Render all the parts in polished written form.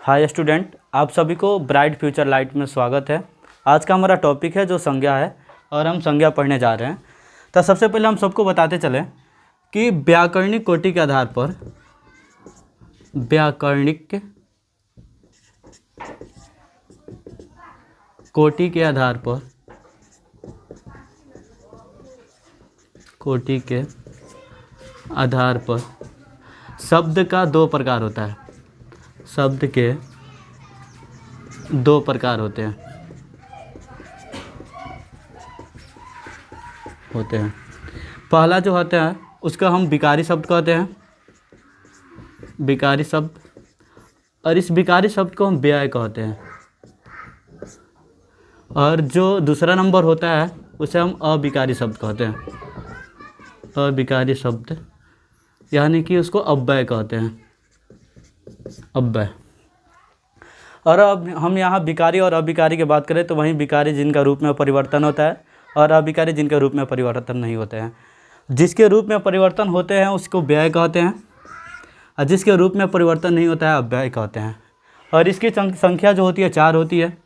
Hi student, आप सभी को ब्राइट फ्यूचर लाइट में स्वागत है। आज का हमारा टॉपिक है जो संज्ञा है और हम संज्ञा पढ़ने जा रहे हैं। तो सबसे पहले हम सबको बताते चलें कि व्याकरणिक कोटि के आधार पर शब्द का दो प्रकार होता है। शब्द के दो प्रकार होते हैं। पहला जो होता है उसका हम विकारी शब्द कहते हैं, विकारी शब्द, और इस विकारी शब्द को हम व्यय कहते हैं। और जो दूसरा नंबर होता है उसे हम अविकारी शब्द कहते हैं। अविकारी शब्द यानी कि उसको अव्यय कहते हैं, अव्यय। और अब हम यहाँ विकारी और अविकारी की बात करें तो वहीं विकारी जिनका रूप में परिवर्तन होता है और अविकारी जिनके रूप में परिवर्तन नहीं होते हैं। जिसके रूप में परिवर्तन होते हैं उसको व्यय कहते हैं और जिसके रूप में परिवर्तन नहीं होता है अव्यय कहते हैं। और इसकी संख्या जो होती है 4 होती है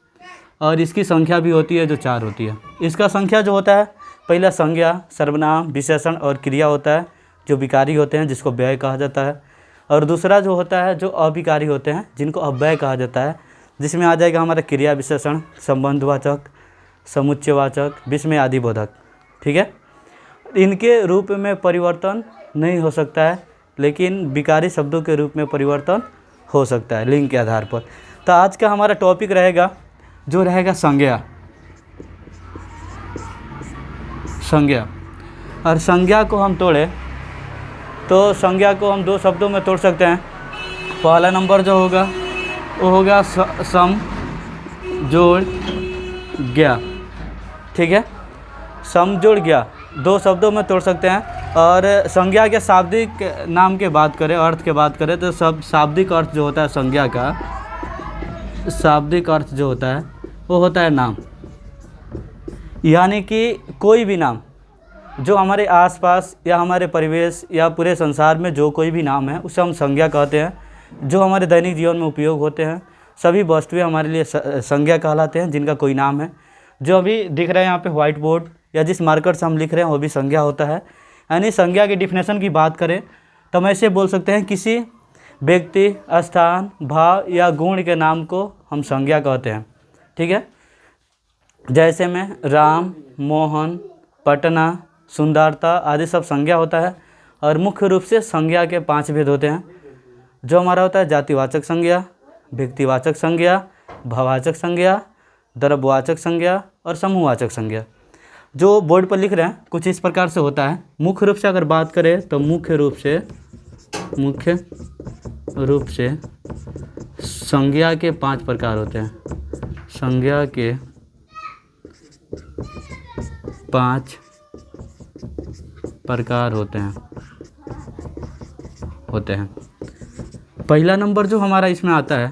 और इसकी संख्या भी होती है जो 4 होती है। इसका संख्या जो होता है पहला संज्ञा, सर्वनाम, विशेषण और क्रिया होता है जो विकारी होते हैं जिसको व्यय कहा जाता है। और दूसरा जो होता है जो अविकारी होते हैं जिनको अव्यय कहा जाता है, जिसमें आ जाएगा हमारा क्रिया विशेषण, संबंधवाचक, समुच्चयवाचक, विस्मय आदि बोधक। ठीक है, इनके रूप में परिवर्तन नहीं हो सकता है लेकिन विकारी शब्दों के रूप में परिवर्तन हो सकता है लिंग के आधार पर। तो आज का हमारा टॉपिक रहेगा जो रहेगा संज्ञा। संज्ञा, और संज्ञा को हम तोड़े तो संज्ञा को हम 2 शब्दों में तोड़ सकते हैं। पहला नंबर जो होगा वो होगा सम जोड़ ज्ञा। ठीक है, सम जोड़ ज्ञा 2 शब्दों में तोड़ सकते हैं। और संज्ञा के शाब्दिक नाम के बात करें, अर्थ के बात करें तो सब शाब्दिक अर्थ जो होता है संज्ञा का, शाब्दिक अर्थ जो होता है वो होता है नाम। यानी कि कोई भी नाम जो हमारे आसपास या हमारे परिवेश या पूरे संसार में जो कोई भी नाम है उसे हम संज्ञा कहते हैं। जो हमारे दैनिक जीवन में उपयोग होते हैं सभी वस्तुएं हमारे लिए संज्ञा कहलाते हैं जिनका कोई नाम है। जो अभी दिख रहा है यहाँ पे व्हाइट बोर्ड या जिस मार्कर से हम लिख रहे हैं वो भी संज्ञा होता है। यानी संज्ञा के डिफिनेशन की बात करें तो हम ऐसे बोल सकते हैं किसी व्यक्ति, स्थान, भाव या गुण के नाम को हम संज्ञा कहते हैं। ठीक है, जैसे में राम, मोहन, पटना, सुंदरता आदि सब संज्ञा होता है। और मुख्य रूप से संज्ञा के 5 भेद होते हैं जो हमारा होता है जातिवाचक संज्ञा, व्यक्तिवाचक संज्ञा, भाववाचक संज्ञा, द्रव्यवाचक संज्ञा और समूहवाचक संज्ञा। जो बोर्ड पर लिख रहे हैं कुछ इस प्रकार से होता है। मुख्य रूप से अगर बात करें तो मुख्य रूप से संज्ञा के 5 प्रकार होते हैं। संज्ञा के 5 प्रकार होते हैं। पहला नंबर जो हमारा इसमें आता है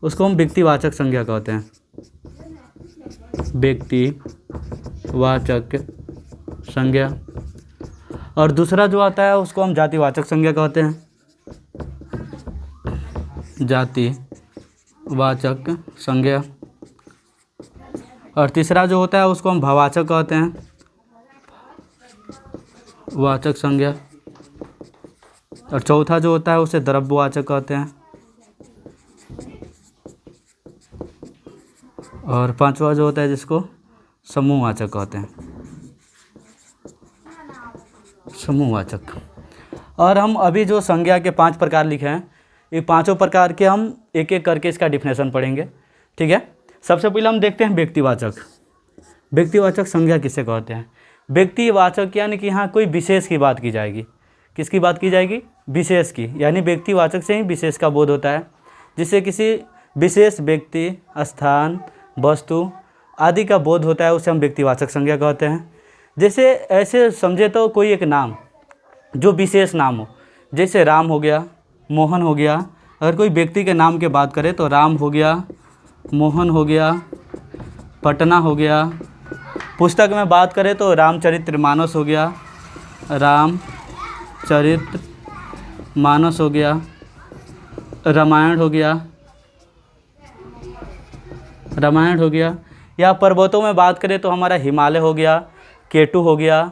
उसको हम व्यक्तिवाचक संज्ञा कहते हैं। व्यक्तिवाचक संज्ञा। और दूसरा जो आता है उसको हम जातिवाचक संज्ञा कहते हैं। जातिवाचक संज्ञा। और तीसरा जो होता है उसको हम भाववाचक कहते हैं, वाचक संज्ञा। और चौथा जो होता है उसे द्रव्यवाचक कहते हैं। और 5वां जो होता है जिसको समूहवाचक कहते हैं, समूहवाचक। और हम अभी जो संज्ञा के 5 प्रकार लिखे हैं ये 5 प्रकार के हम एक एक करके इसका डिफिनेशन पढ़ेंगे। ठीक है, सबसे पहले हम देखते हैं व्यक्तिवाचक। व्यक्तिवाचक संज्ञा किसे कहते हैं? व्यक्तिवाचक यानी कि यहाँ कोई विशेष की बात की जाएगी। किसकी बात की जाएगी? विशेष की। यानी व्यक्तिवाचक से ही विशेष का बोध होता है, जिससे किसी विशेष व्यक्ति, स्थान, वस्तु आदि का बोध होता है उसे हम व्यक्तिवाचक संज्ञा कहते हैं। जैसे ऐसे समझे तो कोई एक नाम जो विशेष नाम हो, जैसे राम हो गया, मोहन हो गया। अगर कोई व्यक्ति के नाम की बात करें तो राम हो गया, मोहन हो गया, पटना हो गया। पुस्तक में बात करें तो रामचरितमानस हो गया, रामचरितमानस हो गया, रामायण हो गया, रामायण हो गया। या पर्वतों में बात करें तो हमारा हिमालय हो गया, केटू हो गया,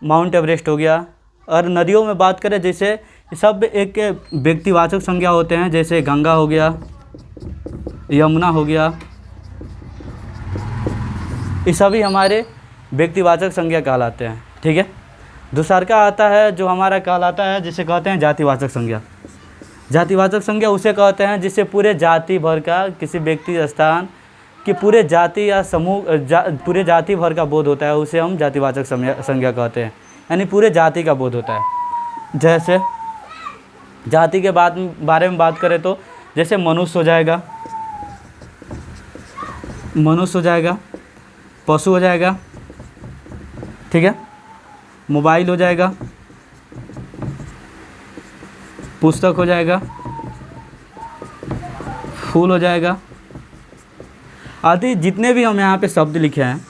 माउंट एवरेस्ट हो गया। और नदियों में बात करें जैसे सब एक व्यक्तिवाचक संज्ञा होते हैं, जैसे गंगा हो गया, यमुना हो गया, ये सभी हमारे व्यक्तिवाचक संज्ञा कहलाते हैं। ठीक है। दूसरा आता है जो हमारा कहलाता है जिसे कहते हैं जातिवाचक संज्ञा। जातिवाचक संज्ञा उसे कहते हैं जिससे पूरे जाति भर का, किसी व्यक्ति स्थान कि पूरे जाति या समूह पूरे जाति भर का बोध होता है, उसे हम जातिवाचक संज्ञा कहते हैं, यानी पूरे जाति का बोध होता है। जैसे जाति के बारे में बात करें तो जैसे मनुष्य हो जाएगा, पशु हो जाएगा, ठीक है, मोबाइल हो जाएगा, पुस्तक हो जाएगा, फूल हो जाएगा, आदि जितने भी हम यहाँ पे शब्द लिखे हैं,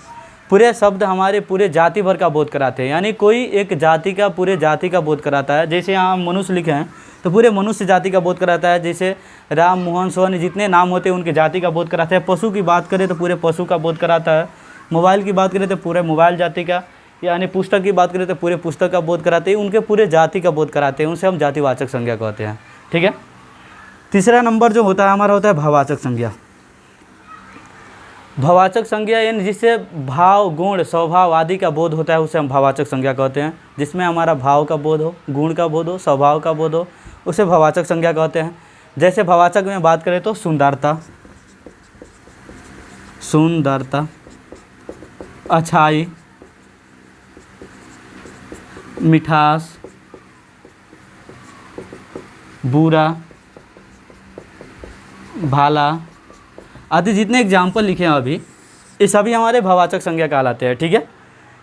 पूरे शब्द हमारे पूरे जाति भर का बोध कराते हैं। यानी कोई एक जाति का पूरे जाति का बोध कराता है। जैसे यहाँ मनुष्य लिखे हैं तो पूरे मनुष्य जाति का बोध कराता है। जैसे राम, मोहन, सोहन जितने नाम होते हैं उनके जाति का बोध कराता है। पशु की बात करें तो पूरे पशु का बोध कराता है। मोबाइल की बात करें तो पूरे मोबाइल जाति का, यानी पुस्तक की बात करें तो पूरे पुस्तक का बोध कराते हैं। उनके पूरे जाति का बोध कराते हैं, उनसे हम जातिवाचक संज्ञा कहते हैं। ठीक है। तीसरा नंबर जो होता है हमारा होता है भाववाचक संज्ञा। भाववाचक संज्ञा यानी जिससे भाव, गुण, स्वभाव आदि का बोध होता है, उसे हम भाववाचक संज्ञा कहते हैं। जिसमें हमारा भाव का बोध हो, गुण का बोध हो, स्वभाव का बोध हो, उसे भाववाचक संज्ञा कहते हैं। जैसे भाववाचक में बात करें तो सुंदरता, अच्छाई, मिठास, बुरा, भाला आदि जितने एग्जाम्पल लिखे हैं अभी, ये सभी हमारे भाववाचक संज्ञा कहलाते हैं। ठीक है।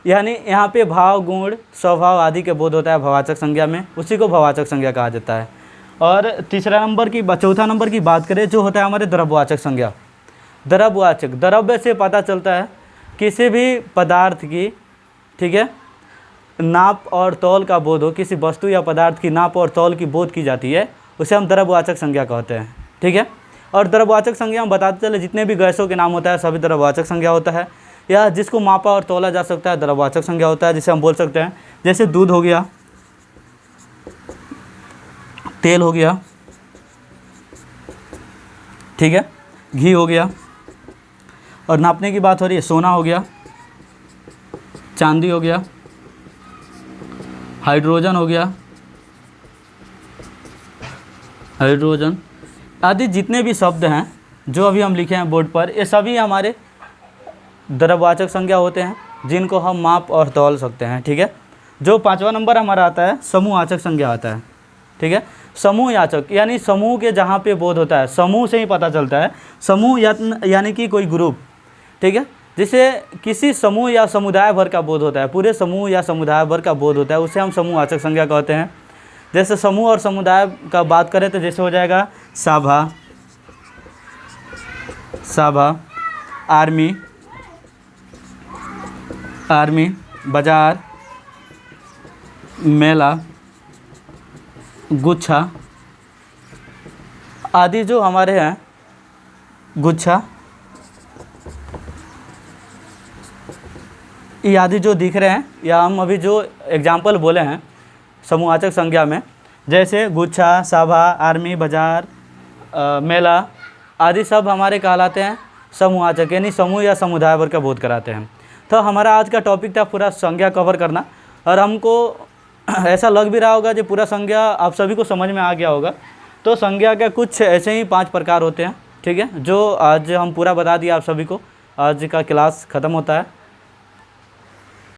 यानी यहाँ पे भाव, गुण, स्वभाव आदि के बोध होता है भाववाचक संज्ञा में, उसी को भाववाचक संज्ञा कहा जाता है। और चौथा नंबर की बात करें जो होता है हमारे द्रव्यवाचक संज्ञा। द्रव्यवाचक, द्रव्य से पता चलता है किसी भी पदार्थ की, ठीक है, नाप और तौल का बोध हो, किसी वस्तु या पदार्थ की नाप और तौल की बोध की जाती है, उसे हम द्रव्यवाचक संज्ञा कहते हैं। ठीक है। और द्रव्यवाचक संज्ञा हम बताते चले जितने भी गैसों के नाम होता है सभी द्रव्यवाचक संज्ञा होता है, या जिसको मापा और तौला जा सकता है द्रव्यवाचक संज्ञा होता है। जिसे हम बोल सकते हैं जैसे दूध हो गया, तेल हो गया, ठीक है, घी हो गया। और नापने की बात हो रही है, सोना हो गया, चांदी हो गया, हाइड्रोजन हो गया, हाइड्रोजन आदि जितने भी शब्द हैं जो अभी हम लिखे हैं बोर्ड पर, ये सभी हमारे द्रव्यवाचक संज्ञा होते हैं जिनको हम माप और तौल सकते हैं। ठीक है। जो पांचवा नंबर हमारा आता है समूहवाचक संज्ञा आता है। ठीक है। समूहवाचक यानी समूह के जहाँ पे बोध होता है, समूह से ही पता चलता है। समूह यानी कि कोई ग्रुप, ठीक है, जिसे किसी समूह या समुदाय भर का बोध होता है, पूरे समूह या समुदाय भर का बोध होता है, उसे हम समूहवाचक संज्ञा कहते हैं। जैसे समूह और समुदाय का बात करें तो जैसे हो जाएगा सभा, आर्मी, बाजार, मेला, गुच्छा आदि जो हमारे हैं, गुच्छा ये आदि जो दिख रहे हैं, या हम अभी जो एग्जाम्पल बोले हैं समूहवाचक संज्ञा में, जैसे गुच्छा, सभा, आर्मी, बाजार, मेला आदि सब हमारे कहलाते हैं समूहवाचक, यानी समूह या समुदाय भर का बोध कराते हैं। तो हमारा आज का टॉपिक था पूरा संज्ञा कवर करना, और हमको ऐसा लग भी रहा होगा कि पूरा संज्ञा आप सभी को समझ में आ गया होगा। तो संज्ञा के कुछ ऐसे ही 5 प्रकार होते हैं, ठीक है, जो आज हम पूरा बता दिया आप सभी को। आज का क्लास ख़त्म होता है।